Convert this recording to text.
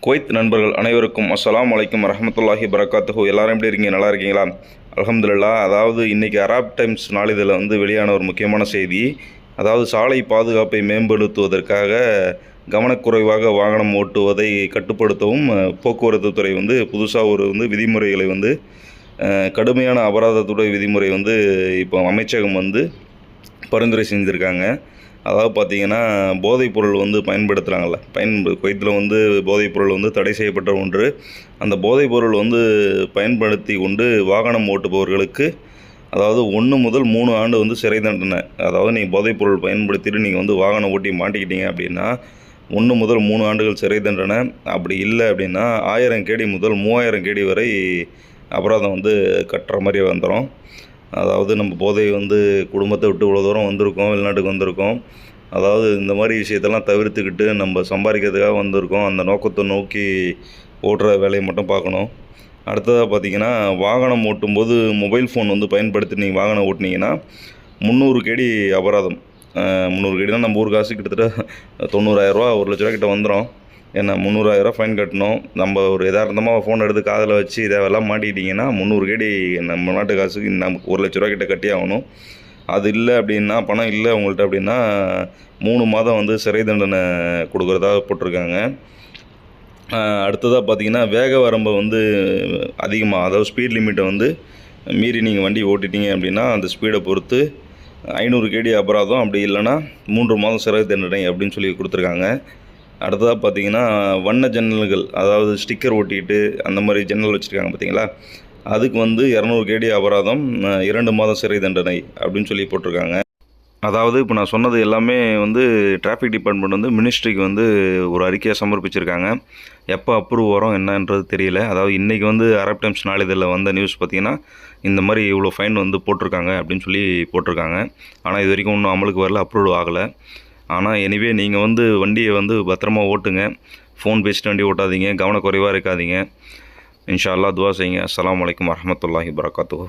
Kuwait நண்பர்கள் அனைவருக்கும் அஸ்ஸலாமு அலைக்கும் வரஹ்மத்துல்லாஹி வரகாத்துஹு. எல்லாரும் எப்படி இருக்கீங்க? நல்லா இருக்கீங்களா? அல்ஹம்துலில்லாஹ். அதாவது இன்றைக்கி அராப் டைம்ஸ் நாளிதழில் வெளியான ஒரு முக்கியமான செய்தி. அதாவது சாலை பாதுகாப்பை மேம்படுத்துவதற்காக கவனக்குறைவாக வாகனம் ஓட்டுவதை கட்டுப்படுத்தவும் போக்குவரத்து துறை புதுசாக ஒரு விதிமுறைகளை கடுமையான அபராதத்துடைய விதிமுறை இப்போ அமைச்சகம் பரிந்துரை செஞ்சுருக்காங்க. அதாவது பார்த்திங்கன்னா, போதைப்பொருள் பயன்படுத்துகிறாங்கள்ல, குவைத்தில் போதைப்பொருள் தடை செய்யப்பட்ட ஒன்று. அந்த போதைப்பொருள் பயன்படுத்தி கொண்டு வாகனம் ஓட்டுபவர்களுக்கு அதாவது 1 முதல் 3 ஆண்டு சிறை தண்டனை. அதாவது நீங்கள் போதைப்பொருள் பயன்படுத்திட்டு நீங்கள் வாகனம் ஓட்டி மாட்டிக்கிட்டீங்க அப்படின்னா 1 முதல் 3 ஆண்டுகள் சிறை தண்டனை. அப்படி இல்லை அப்படின்னா 1000 கேடி முதல் 3000 கேடி வரை அபராதம் கட்டுற மாதிரி வந்துடும். அதாவது நம்ம போதை குடும்பத்தை விட்டு இவ்வளோ தூரம் வந்திருக்கோம், வெளிநாட்டுக்கு வந்திருக்கோம். அதாவது இந்த மாதிரி விஷயத்தெல்லாம் தவிர்த்துக்கிட்டு நம்ம சம்பாதிக்கிறதுக்காக வந்திருக்கோம். அந்த நோக்கத்தை நோக்கி ஓட்டுற வேலையை மட்டும் பார்க்கணும். அடுத்ததாக பார்த்திங்கன்னா, வாகனம் ஓட்டும்போது மொபைல் ஃபோன் பயன்படுத்தி நீங்கள் வாகனம் ஓட்டினீங்கன்னா 300 கேடி அபராதம். 300 கேடினா நம்ம ஊர் காசு கிட்டத்தட்ட 90,000 ரூபா, 1,00,000 கிட்ட வந்துடும். ஏன்னா 300,000 ஃபைன் கட்டணும். நம்ம ஒரு எதார்த்தமாக ஃபோன் எடுத்து காதில் வச்சு இதெல்லாம் மாட்டிக்கிட்டிங்கன்னா 300 கேடி நம்ம நாட்டு காசுக்கு நம்ம 1,00,000 கிட்ட கட்டி ஆகணும். அது இல்லை அப்படின்னா, பணம் இல்லை உங்கள்கிட்ட அப்படின்னா 3 மாதம் சிறை தண்டனை கொடுக்குறதா போட்டிருக்காங்க. அடுத்ததாக பார்த்திங்கன்னா, வேக வரம்பை அதிகமாக, அதாவது ஸ்பீட் லிமிட்டை மீறி நீங்கள் வண்டி ஓட்டிட்டீங்க அப்படின்னா அந்த ஸ்பீடை பொறுத்து 500 கேடி அபராதம், அப்படி இல்லைன்னா 3 மாதம் சிறை தண்டனை அப்படின்னு சொல்லி கொடுத்துருக்காங்க. அடுத்ததாக பார்த்திங்கன்னா, வண்ண ஜன்னல்கள், அதாவது ஸ்டிக்கர் ஒட்டிக்கிட்டு அந்த மாதிரி ஜன்னல் வச்சுருக்காங்க பார்த்திங்களா, அதுக்கு 200 கேடி அபராதம், 2 மாதம் சிறை தண்டனை அப்படின்னு சொல்லி போட்டிருக்காங்க. அதாவது இப்போ நான் சொன்னது எல்லாமே டிராஃபிக் டிபார்ட்மெண்ட் மினிஸ்ட்ரிக்கு ஒரு அறிக்கையை சமர்ப்பிச்சிருக்காங்க. எப்போ அப்ரூவ் வரும் என்னன்றது தெரியல. அதாவது இன்றைக்கி அரப் டைம்ஸ் நாளிதழில் வந்த நியூஸ் பார்த்திங்கன்னா, இந்த மாதிரி இவ்வளோ ஃபைன் போட்டிருக்காங்க அப்படின்னு சொல்லி போட்டிருக்காங்க. ஆனால் இது வரைக்கும் இன்னும் அமலுக்கு வரல, அப்ரூவ் ஆகலை. ஆனால் எனிவே நீங்கள் வண்டியை பத்திரமா ஓட்டுங்க. ஃபோன் பேசிட்டு வண்டி ஓட்டாதீங்க, கவனக்குறைவாக இருக்காதீங்க. இன்ஷா அல்லாஹ் துவா செய்யுங்க. அஸ்ஸலாமு அலைக்கும் வரஹ்மத்துல்லாஹி வரகாத்துஹு.